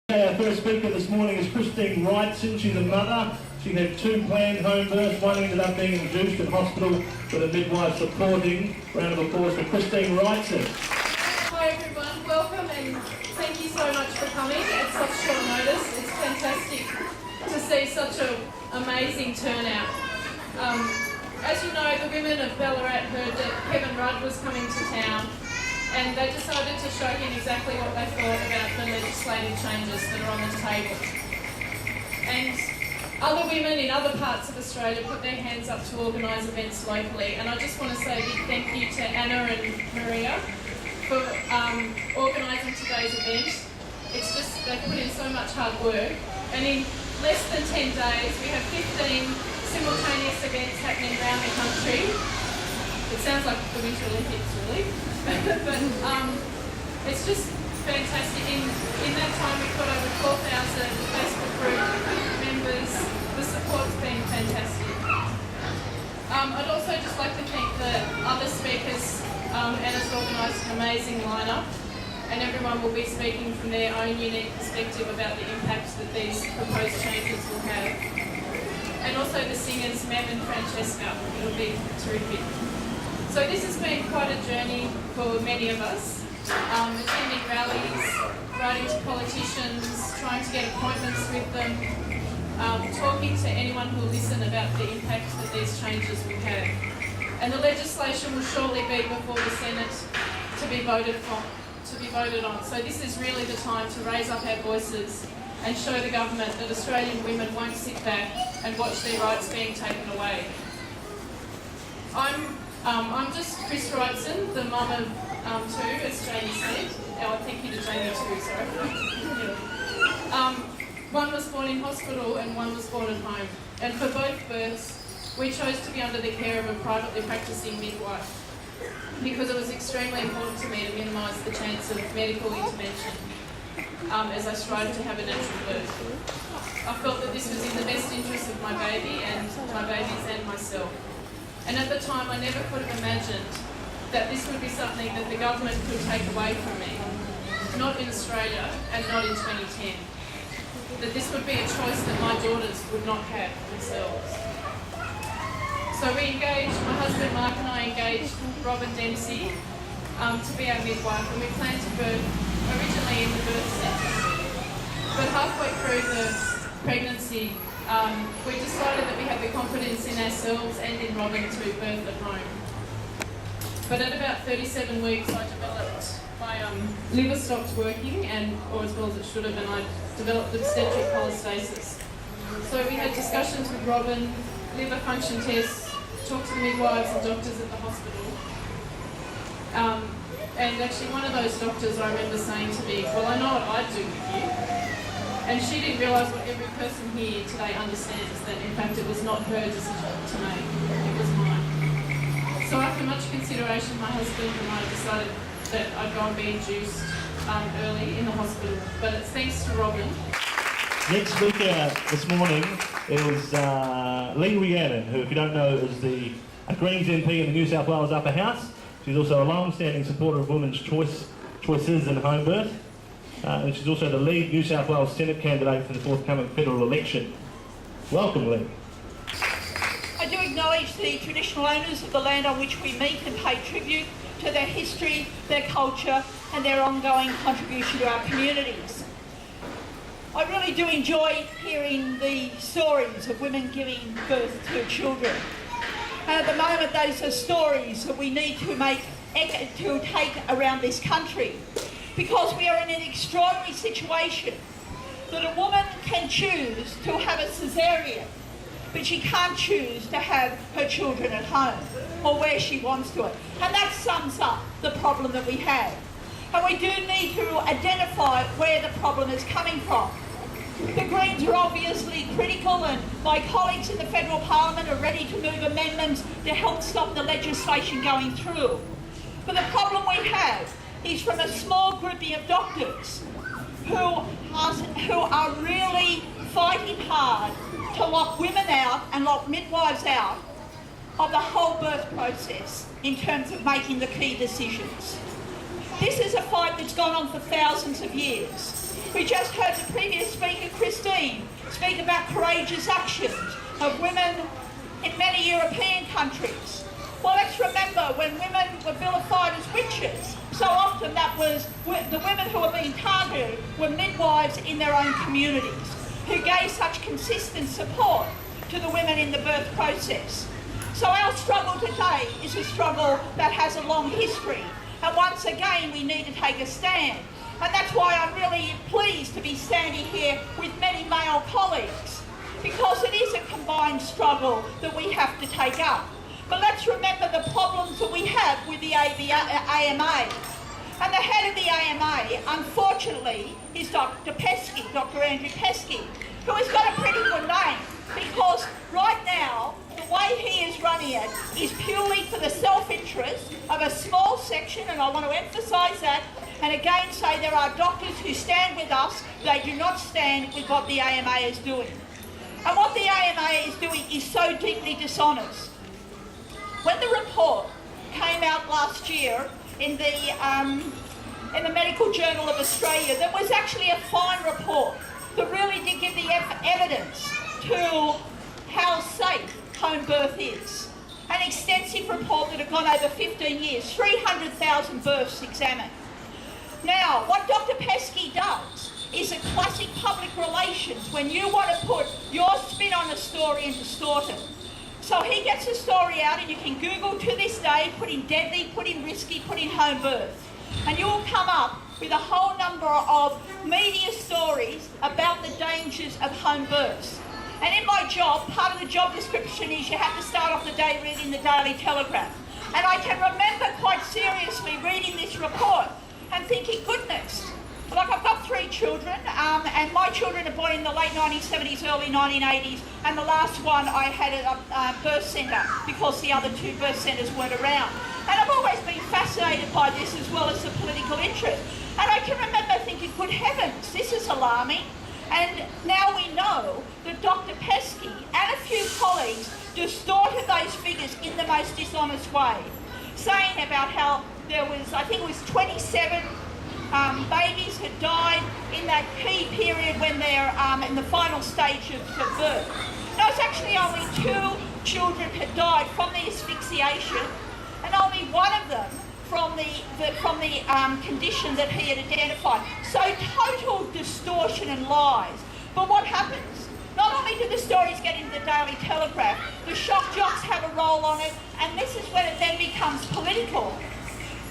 Our first speaker this morning is Christine Wrightson. She's a mother. She had 2 planned home births. One ended up being induced in hospital with a midwife supporting. Round of applause for Christine Wrightson. Hi everyone, welcome and thank you so much for coming at such short notice. It's fantastic to see such an amazing turnout. As you know, the women of Ballarat heard that Kevin Rudd was coming to town, and they decided to show him exactly what they thought about the legislative changes that are on the table. And other women in other parts of Australia put their hands up to organise events locally, and I just want to say a big thank you to Anna and Maria for organising today's event. It's just, they put in so much hard work, and in less than 10 days we have 15 simultaneous events happening around the country. It sounds like the Winter Olympics really, but it's just fantastic. In that time we've got over 4,000 Facebook group members. The support's been fantastic. I'd also just like to thank the other speakers. Anna's organised an amazing lineup, and everyone will be speaking from their own unique perspective about the impacts that these proposed changes will have. And also the singers, Mem and Francesca. It'll be terrific. So this has been quite a journey for many of us, attending rallies, writing to politicians, trying to get appointments with them, talking to anyone who will listen about the impacts that these changes will have. And the legislation will shortly be before the Senate to be voted on. So this is really the time to raise up our voices and show the government that Australian women won't sit back and watch their rights being taken away. I'm just Chris Wrightson, the mum of 2, as Jamie said. Oh, thank you to Jamie too, sorry. One was born in hospital and one was born at home. And for both births, we chose to be under the care of a privately practising midwife because it was extremely important to me to minimise the chance of medical intervention as I strived to have a natural birth. I felt that this was in the best interest of my baby and my babies and myself. And at the time I never could have imagined that this would be something that the government could take away from me, not in Australia and not in 2010. That this would be a choice that my daughters would not have themselves. So we engaged, my husband Mark and I engaged Robin Dempsey to be our midwife, and we planned to birth originally in the birth centre. But halfway through the pregnancy, we decided that we had the confidence in ourselves and in Robin to birth at home. But at about 37 weeks I developed, my liver stopped working, or as well as it should have, and I developed obstetric cholestasis. So we had discussions with Robin, liver function tests, talked to the midwives and doctors at the hospital. And actually one of those doctors I remember saying to me, well, I know what I'd do with you. And she didn't realise what every person here today understands, that in fact it was not her decision to make, it was mine. So after much consideration, my husband and I decided that I'd go and be induced early in the hospital, but it's thanks to Robin. Next speaker this morning is Lee Rhiannon, who, if you don't know, is the Greens MP in the New South Wales Upper House. She's also a long-standing supporter of women's choices in home birth. And she's also the lead New South Wales Senate candidate for the forthcoming federal election. Welcome, Lee. I do acknowledge the traditional owners of the land on which we meet and pay tribute to their history, their culture and their ongoing contribution to our communities. I really do enjoy hearing the stories of women giving birth to children. And at the moment, those are stories that we need to take around this country, because we are in an extraordinary situation that a woman can choose to have a caesarean, but she can't choose to have her children at home or where she wants to. And that sums up the problem that we have. And we do need to identify where the problem is coming from. The Greens are obviously critical, and my colleagues in the Federal Parliament are ready to move amendments to help stop the legislation going through. But the problem we have is from a small grouping of doctors who are really fighting hard to lock women out and lock midwives out of the whole birth process in terms of making the key decisions. This is a fight that's gone on for thousands of years. We just heard the previous speaker, Christine, speak about courageous actions of women in many European countries. Well, let's remember when women were vilified as witches, so often that was the women who were being targeted were midwives in their own communities who gave such consistent support to the women in the birth process. So our struggle today is a struggle that has a long history, and once again we need to take a stand. And that's why I'm really pleased to be standing here with many male colleagues, because it is a combined struggle that we have to take up. But let's remember the problems that we have with the AMA. And the head of the AMA, unfortunately, is Dr. Pesky, Dr. Andrew Pesky, who has got a pretty good name, because right now, the way he is running it is purely for the self-interest of a small section, and I want to emphasise that, and again say there are doctors who stand with us, they do not stand with what the AMA is doing. And what the AMA is doing is so deeply dishonest. When the report came out last year in the Medical Journal of Australia, there was actually a fine report that really did give the evidence to how safe home birth is. An extensive report that had gone over 15 years, 300,000 births examined. Now, what Dr. Pesky does is a classic public relations when you want to put your spin on a story and distort it. So he gets a story out, and you can Google to this day, put in deadly, put in risky, put in home birth, and you will come up with a whole number of media stories about the dangers of home births. And in my job, part of the job description is you have to start off the day reading the Daily Telegraph. And I can remember quite seriously reading this report and thinking, goodness, like I've got 3 children, and my children are born in the late 1970s, early 1980s, and the last one I had at a birth centre because the other 2 birth centres weren't around. And I've always been fascinated by this as well as the political interest. And I can remember thinking, good heavens, this is alarming. And now we know that Dr. Pesky and a few colleagues distorted those figures in the most dishonest way, saying about how there was, I think it was 27 babies had died in that key period when they're in the final stage of birth. Now, it's actually only 2 children had died from the asphyxiation, and only one of them from the condition that he had identified. So total distortion and lies. But what happens? Not only do the stories get into the Daily Telegraph, the shock jocks have a role on it, and this is when it then becomes political,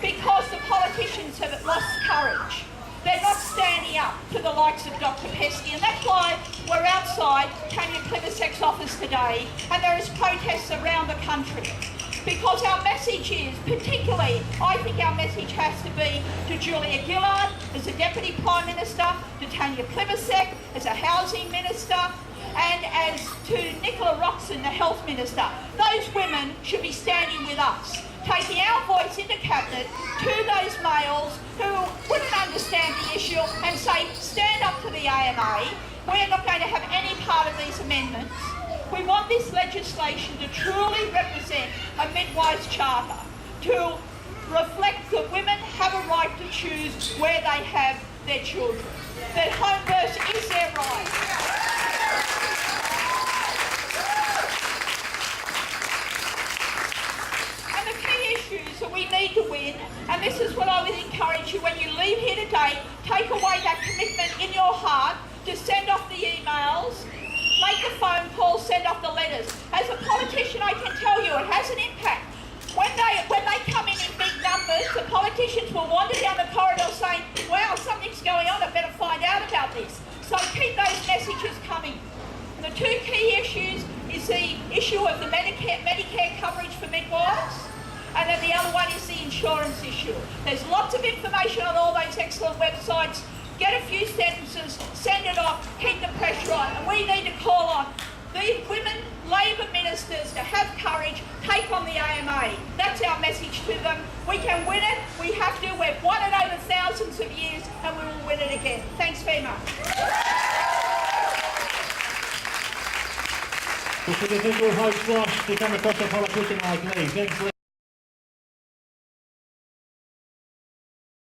because the politicians have lost courage. They're not standing up to the likes of Dr. Pesky, and that's why we're outside Tanya Plibersek's office today, and there is protests around the country. Because our message is, particularly, I think our message has to be to Julia Gillard as a Deputy Prime Minister, to Tanya Plibersek as a Housing Minister, and as to Nicola Roxon, the Health Minister. Those women should be standing with us, taking our voice into Cabinet to those males who wouldn't understand the issue and say, stand up to the AMA, we're not going to have any part of these amendments. We want this legislation to truly represent a midwives charter, to reflect that women have a right to choose where they have their children, that home birth is their right. And the key issues that we need to win, and this is what I would encourage you when you leave here today, take away that commitment in your heart to send off the emails, make the phone calls, send off the letters. As a politician, I can tell you it has an impact. When they come in big numbers, the politicians will wander down the corridor saying, wow, something's going on, I better find out about this. So keep those messages coming. And the 2 key issues is the issue of the Medicare coverage for midwives, and then the other one is the insurance issue. There's lots of information on all those excellent websites. Get a few sentences, send it off, keep the pressure on. And we need to call on the women Labor ministers to have courage, take on the AMA. That's our message to them. We can win it. We have to. We've won it over thousands of years, and we will win it again. Thanks very much. It's a difficult hope for us to come across a politician like Lee. Thanks, Lee.